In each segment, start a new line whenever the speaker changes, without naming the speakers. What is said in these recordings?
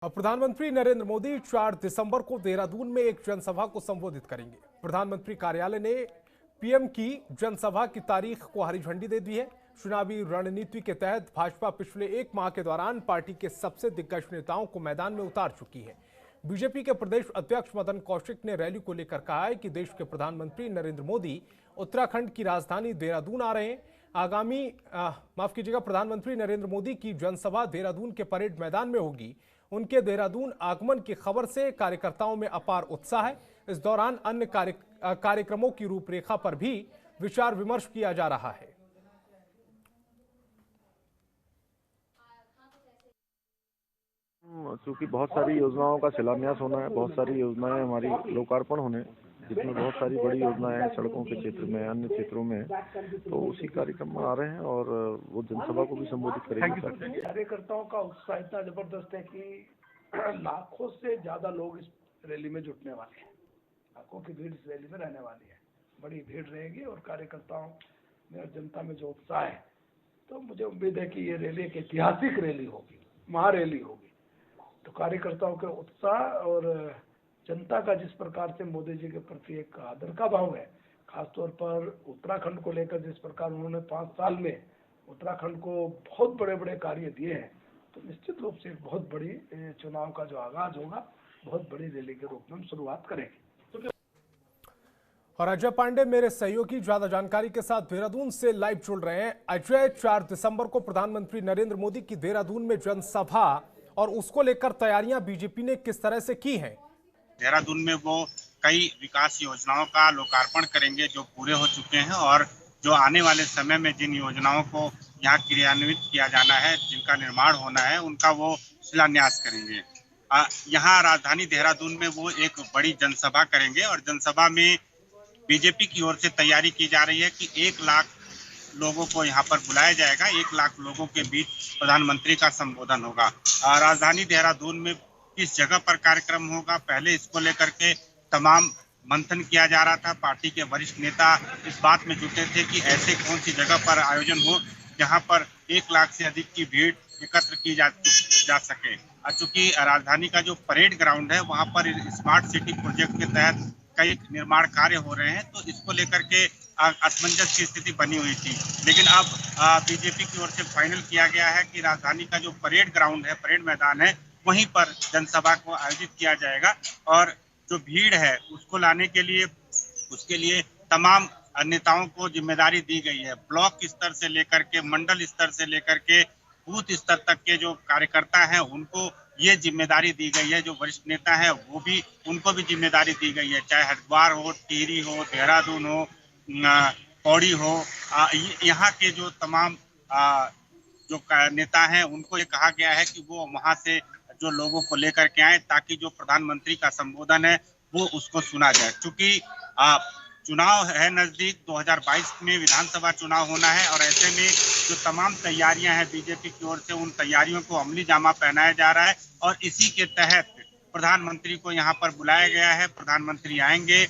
अब प्रधानमंत्री नरेंद्र मोदी 4 दिसंबर को देहरादून में एक जनसभा को संबोधित करेंगे। प्रधानमंत्री कार्यालय ने पीएम की जनसभा की तारीख को हरी झंडी दे दी है। चुनावी रणनीति के तहत भाजपा पिछले एक माह के दौरान पार्टी के सबसे दिग्गज नेताओं को मैदान में उतार चुकी है। बीजेपी के प्रदेश अध्यक्ष मदन कौशिक ने रैली को लेकर कहा है कि देश के प्रधानमंत्री नरेंद्र मोदी उत्तराखंड की राजधानी देहरादून आ रहे हैं। प्रधानमंत्री नरेंद्र मोदी की जनसभा देहरादून के परेड मैदान में होगी। उनके देहरादून आगमन की खबर से कार्यकर्ताओं में अपार उत्साह है। इस दौरान अन्य कार्यक्रमों की रूपरेखा पर भी विचार विमर्श किया जा रहा है।
क्योंकि बहुत सारी योजनाओं का शिलान्यास होना है, बहुत सारी योजनाएं हमारी लोकार्पण होने, जिसमें बहुत सारी बड़ी योजनाएं हैं सड़कों के क्षेत्र में, अन्य क्षेत्रों में, तो उसी कार्यक्रम में आ रहे हैं और वो जनसभा को भी संबोधित करेंगे।
कार्यकर्ताओं का उत्साह इतना जबरदस्त है कि लाखों से ज्यादा लोग इस रैली में जुटने वाले हैं। लाखों की भीड़ इस रैली में रहने वाली है, बड़ी भीड़ रहेगी और कार्यकर्ताओं में और जनता में जो उत्साह है, तो मुझे उम्मीद है कि ये रैली एक ऐतिहासिक रैली होगी, महारैली होगी। तो कार्यकर्ताओं के उत्साह और जनता का जिस प्रकार से मोदी जी के प्रति एक आदर का भाव है, खासतौर पर उत्तराखंड को लेकर जिस प्रकार उन्होंने 5 साल में उत्तराखंड को बहुत बड़े बड़े कार्य दिए हैं, तो निश्चित रूप से एक बहुत बड़ी चुनाव का जो आगाज होगा, बहुत बड़ी रैली के रूप में हम शुरुआत करेंगे।
और अजय पांडे मेरे सहयोगी ज्यादा जानकारी के साथ देहरादून से लाइव जुड़ रहे हैं। अजय, 4 दिसंबर को प्रधानमंत्री नरेंद्र मोदी की देहरादून में जनसभा और उसको लेकर तैयारियां बीजेपी ने किस तरह से की हैं?
देहरादून में वो कई विकास योजनाओं का लोकार्पण करेंगे जो पूरे हो चुके हैं, और जो आने वाले समय में जिन योजनाओं को यहाँ क्रियान्वित किया जाना है, जिनका निर्माण होना है, उनका वो शिलान्यास करेंगे। यहाँ राजधानी देहरादून में वो एक बड़ी जनसभा करेंगे और जनसभा में बीजेपी की ओर से तैयारी की जा रही है कि 1 लाख लोगों को यहाँ पर बुलाया जाएगा। 1 लाख लोगों के बीच प्रधानमंत्री का संबोधन होगा। राजधानी देहरादून में किस जगह पर कार्यक्रम होगा, पहले इसको लेकर के तमाम मंथन किया जा रहा था। पार्टी के वरिष्ठ नेता इस बात में जुटे थे कि ऐसे कौन सी जगह पर आयोजन हो जहां पर 1 लाख से अधिक की भीड़ एकत्र की जा सके। चूंकि राजधानी का जो परेड ग्राउंड है, वहां पर स्मार्ट सिटी प्रोजेक्ट के तहत कई निर्माण कार्य हो रहे हैं, तो इसको लेकर के असमंजस की स्थिति बनी हुई थी। लेकिन अब बीजेपी की ओर से फाइनल किया गया है कि राजधानी का जो परेड ग्राउंड है, परेड मैदान है, वहीं पर जनसभा को आयोजित किया जाएगा। और जो भीड़ है उसको लाने के लिए, उसके लिए तमाम नेताओं को जिम्मेदारी दी गई है। ब्लॉक स्तर से लेकर के मंडल स्तर से लेकर के बूथ स्तर तक के जो कार्यकर्ता हैं, उनको ये जिम्मेदारी दी गई है। जो वरिष्ठ नेता है वो भी, उनको भी जिम्मेदारी दी गई है, चाहे हरिद्वार हो, टिहरी हो, देहरादून हो, पौड़ी हो। यहाँ के जो तमाम जो नेता हैं, उनको ये कहा गया है कि वो वहां से जो लोगों को लेकर के आए, ताकि जो प्रधानमंत्री का संबोधन है वो उसको सुना जाए। क्योंकि चुनाव है नजदीक, 2022 में विधानसभा चुनाव होना है, और ऐसे में जो तमाम तैयारियां हैं बीजेपी की ओर से, उन तैयारियों को अमली जामा पहनाया जा रहा है। और इसी के तहत प्रधानमंत्री को यहाँ पर बुलाया गया है। प्रधानमंत्री आएंगे,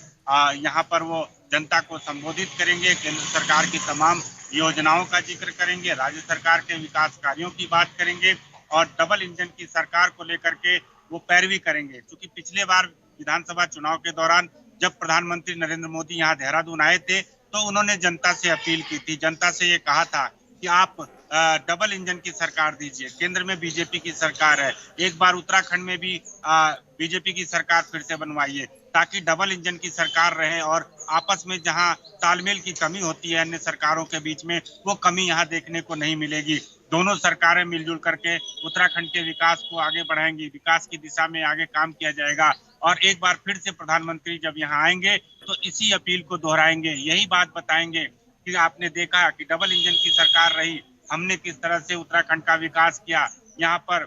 यहाँ पर वो जनता को संबोधित करेंगे, केंद्र सरकार की तमाम योजनाओं का जिक्र करेंगे, राज्य सरकार के विकास कार्यों की बात करेंगे, और डबल इंजन की सरकार को लेकर के वो पैरवी करेंगे। क्योंकि पिछले बार विधानसभा चुनाव के दौरान जब प्रधानमंत्री नरेंद्र मोदी यहाँ देहरादून आए थे, तो उन्होंने जनता से अपील की थी, जनता से ये कहा था कि आप डबल इंजन की सरकार दीजिए। केंद्र में बीजेपी की सरकार है, एक बार उत्तराखंड में भी बीजेपी की सरकार फिर से बनवाइए, ताकि डबल इंजन की सरकार रहे और आपस में जहां तालमेल की कमी होती है अन्य सरकारों के बीच में, वो कमी यहाँ देखने को नहीं मिलेगी। दोनों सरकारें मिलजुल करके उत्तराखंड के विकास को आगे बढ़ाएंगी, विकास की दिशा में आगे काम किया जाएगा। और एक बार फिर से प्रधानमंत्री जब यहाँ आएंगे तो इसी अपील को दोहराएंगे, यही बात बताएंगे कि आपने देखा कि डबल इंजन की सरकार रही, हमने किस तरह से उत्तराखंड का विकास किया, यहाँ पर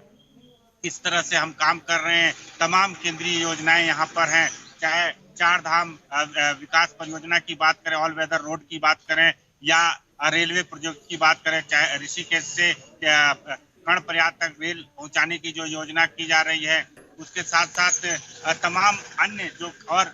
किस तरह से हम काम कर रहे हैं। तमाम केंद्रीय योजनाएं यहाँ पर हैं, चाहे 4 धाम विकास परियोजना की बात करें, ऑल वेदर रोड की बात करें, या रेलवे प्रोजेक्ट की बात करें, चाहे ऋषिकेश से कर्णप्रयाग तक रेल पहुंचाने की जो योजना की जा रही है, उसके साथ साथ तमाम अन्य जो और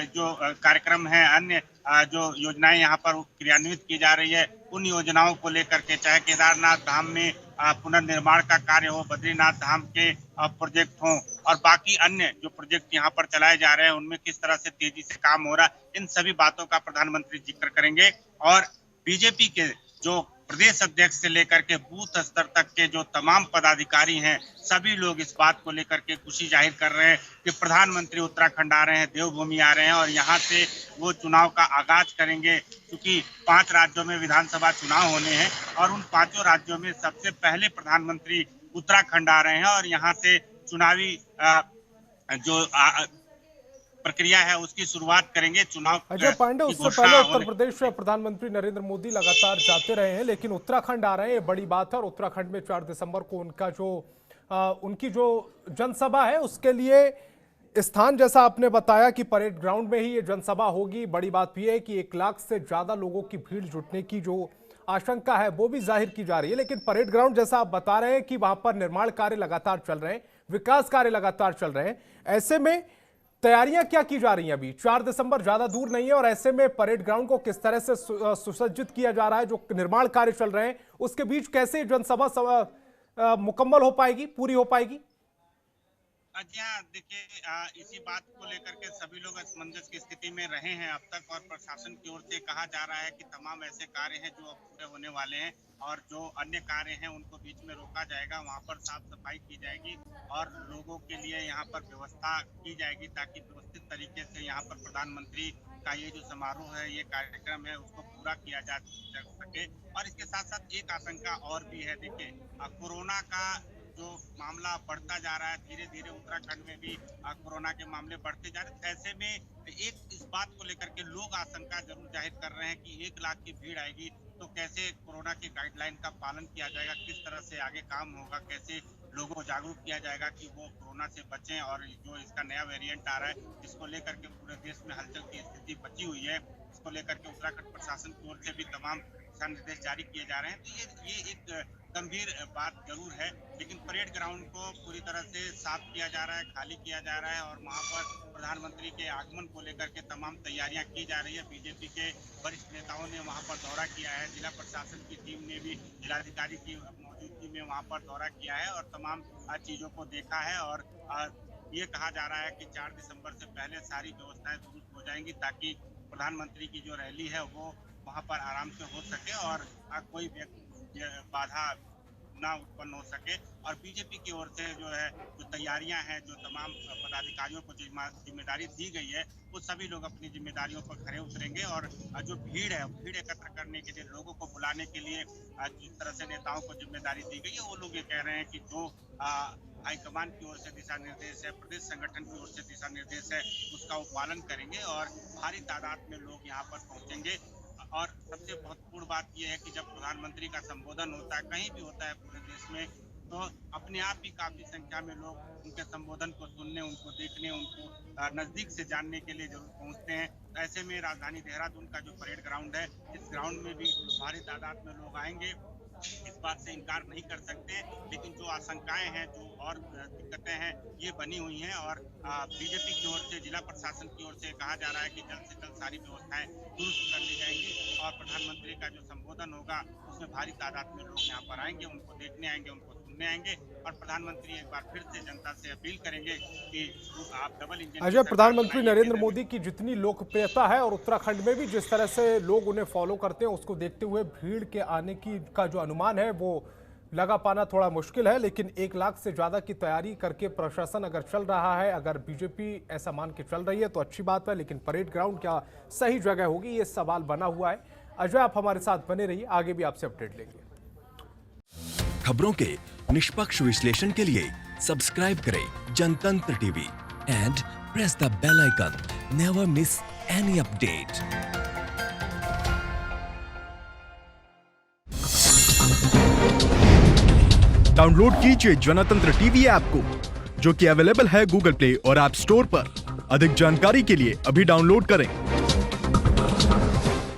जो कार्यक्रम हैं, अन्य जो योजनाएं यहाँ पर क्रियान्वित की जा रही है, उन योजनाओं को लेकर के, चाहे केदारनाथ धाम में पुनर्निर्माण का कार्य हो, बद्रीनाथ धाम के प्रोजेक्ट हों और बाकी अन्य जो प्रोजेक्ट यहाँ पर चलाए जा रहे हैं उनमें किस तरह से तेजी से काम हो रहा है, इन सभी बातों का प्रधानमंत्री जिक्र करेंगे। और बीजेपी के जो प्रदेश अध्यक्ष से लेकर के बूथ स्तर तक के जो तमाम पदाधिकारी हैं, सभी लोग इस बात को लेकर के खुशी जाहिर कर रहे हैं कि प्रधानमंत्री उत्तराखंड आ रहे हैं, देवभूमि आ रहे हैं और यहाँ से वो चुनाव का आगाज करेंगे। क्योंकि 5 राज्यों में विधानसभा चुनाव होने हैं और उन 5 राज्यों में सबसे पहले प्रधानमंत्री उत्तराखंड आ रहे हैं और यहाँ से चुनावी जो प्रक्रिया है उसकी शुरुआत करेंगे। चुनाव
अजय पांडे, उससे पहले उत्तर प्रदेश में प्रधानमंत्री नरेंद्र मोदी लगातार जाते रहे हैं, लेकिन उत्तराखंड आ रहे हैं, ये बड़ी बात है। और उत्तराखंड में 4 दिसंबर को उनकी जो जनसभा है उसके लिए स्थान, जैसा आपने बताया कि परेड ग्राउंड में ही ये जनसभा होगी। बड़ी बात यह है कि 1 लाख से ज्यादा लोगों की भीड़ जुटने की जो आशंका है वो भी जाहिर की जा रही है। लेकिन परेड ग्राउंड, जैसा आप बता रहे हैं कि वहां पर निर्माण कार्य लगातार चल रहे हैं, विकास कार्य लगातार चल रहे हैं, ऐसे में तैयारियां क्या की जा रही हैं? अभी 4 दिसंबर ज्यादा दूर नहीं है और ऐसे में परेड ग्राउंड को किस तरह से सुसज्जित किया जा रहा है? जो निर्माण कार्य चल रहे हैं उसके बीच कैसे जनसभा मुकम्मल हो पाएगी, पूरी हो पाएगी?
जी हाँ, देखिए इसी बात को लेकर के सभी लोग असमंजस की स्थिति में रहे हैं अब तक और प्रशासन की ओर से कहा जा रहा है कि तमाम ऐसे कार्य हैं जो अब पूरे होने वाले हैं और जो अन्य कार्य हैं उनको बीच में रोका जाएगा, वहां पर साफ सफाई की जाएगी और लोगों के लिए यहाँ पर व्यवस्था की जाएगी ताकि व्यवस्थित तरीके से यहाँ पर प्रधानमंत्री का ये जो समारोह है, ये कार्यक्रम है, उसको पूरा किया जा सके। और इसके साथ साथ एक आशंका और भी है, देखिए कोरोना का जो मामला बढ़ता जा रहा है, धीरे धीरे उत्तराखंड में भी कोरोना के मामले बढ़ते जा रहे हैं। ऐसे में एक इस बात को लेकर के लोग आशंका जरूर जाहिर कर रहे हैं कि 1 लाख की भीड़ आएगी तो कैसे कोरोना के गाइडलाइन का पालन किया जाएगा, किस तरह से आगे काम होगा, कैसे लोगों को जागरूक किया जाएगा कि वो कोरोना से बचें। और जो इसका नया वेरिएंट आ रहा है, इसको लेकर के पूरे देश में हलचल की स्थिति बची हुई है, इसको लेकर के उत्तराखंड प्रशासन की ओर से भी तमाम दिशा निर्देश जारी किए जा रहे हैं। तो ये एक गंभीर बात जरूर है, लेकिन परेड ग्राउंड को पूरी तरह से साफ किया जा रहा है, खाली किया जा रहा है और वहां पर प्रधानमंत्री के आगमन को लेकर के तमाम तैयारियां की जा रही है। बीजेपी के वरिष्ठ नेताओं ने वहां पर दौरा किया है, जिला प्रशासन की टीम ने भी जिलाधिकारी की मौजूदगी में वहां पर दौरा किया है और तमाम चीजों को देखा है। और ये कहा जा रहा है कि 4 दिसंबर से पहले सारी व्यवस्थाएं दुरुस्त हो जाएंगी ताकि प्रधानमंत्री की जो रैली है वो वहां पर आराम से हो सके और कोई बाधा ना उत्पन्न हो सके। और बीजेपी की ओर से जो है जो तैयारियां हैं, जो तमाम पदाधिकारियों को जिम्मेदारी दी गई है, वो सभी लोग अपनी जिम्मेदारियों पर खरे उतरेंगे। और जो भीड़ है, भीड़ एकत्र करने के लिए, लोगों को बुलाने के लिए जिस तरह से नेताओं को जिम्मेदारी दी गई है, वो लोग ये कह रहे हैं कि जो हाईकमान की ओर से दिशा निर्देश है, प्रदेश संगठन की ओर से दिशा निर्देश है, उसका वो पालन करेंगे और भारी तादाद में लोग यहाँ पर पहुंचेंगे। और सबसे महत्वपूर्ण बात यह है कि जब प्रधानमंत्री का संबोधन होता है, कहीं भी होता है पूरे देश में, तो अपने आप ही काफी संख्या में लोग उनके संबोधन को सुनने, उनको देखने, उनको नजदीक से जानने के लिए जरूर पहुंचते हैं। ऐसे में राजधानी देहरादून का जो परेड ग्राउंड है, इस ग्राउंड में भी भारी तादाद में लोग आएंगे, इस बात से इनकार नहीं कर सकते। लेकिन जो आशंकाएं हैं, जो और दिक्कतें हैं, ये बनी हुई हैं और बीजेपी की ओर से, जिला प्रशासन की ओर से कहा जा रहा है कि जल्द से जल्द सारी व्यवस्थाएं दुरुस्त कर ली जाएंगी और प्रधानमंत्री का जो संबोधन होगा उसमें भारी तादाद में लोग यहाँ पर आएंगे, उनको देखने आएंगे, उनको सुनने आएंगे। और प्रधानमंत्री एक बार फिर से जनता से अपील करेंगे कि आप डबल इंजन।
अजय, प्रधानमंत्री नरेंद्र मोदी की जितनी लोकप्रियता है और उत्तराखंड में भी जिस तरह से लोग उन्हें फॉलो करते हैं, उसको देखते हुए भीड़ के आने का जो अनुमान है वो लगा पाना थोड़ा मुश्किल है। लेकिन 1 लाख से ज्यादा की तैयारी करके प्रशासन अगर चल रहा है, अगर बीजेपी ऐसा मान के चल रही है तो अच्छी बात है। लेकिन परेड ग्राउंड क्या सही जगह होगी, ये सवाल बना हुआ है। अजय, आप हमारे साथ बने रहिए, आगे भी आपसे अपडेट लेंगे।
खबरों के निष्पक्ष विश्लेषण के लिए सब्सक्राइब करें Jantantra TV and press the bell icon. Never miss any update.
Download कीजिए जनतंत्र टीवी ऐप को, जो कि अवेलेबल है गूगल प्ले और ऐप स्टोर पर। अधिक जानकारी के लिए अभी डाउनलोड करें।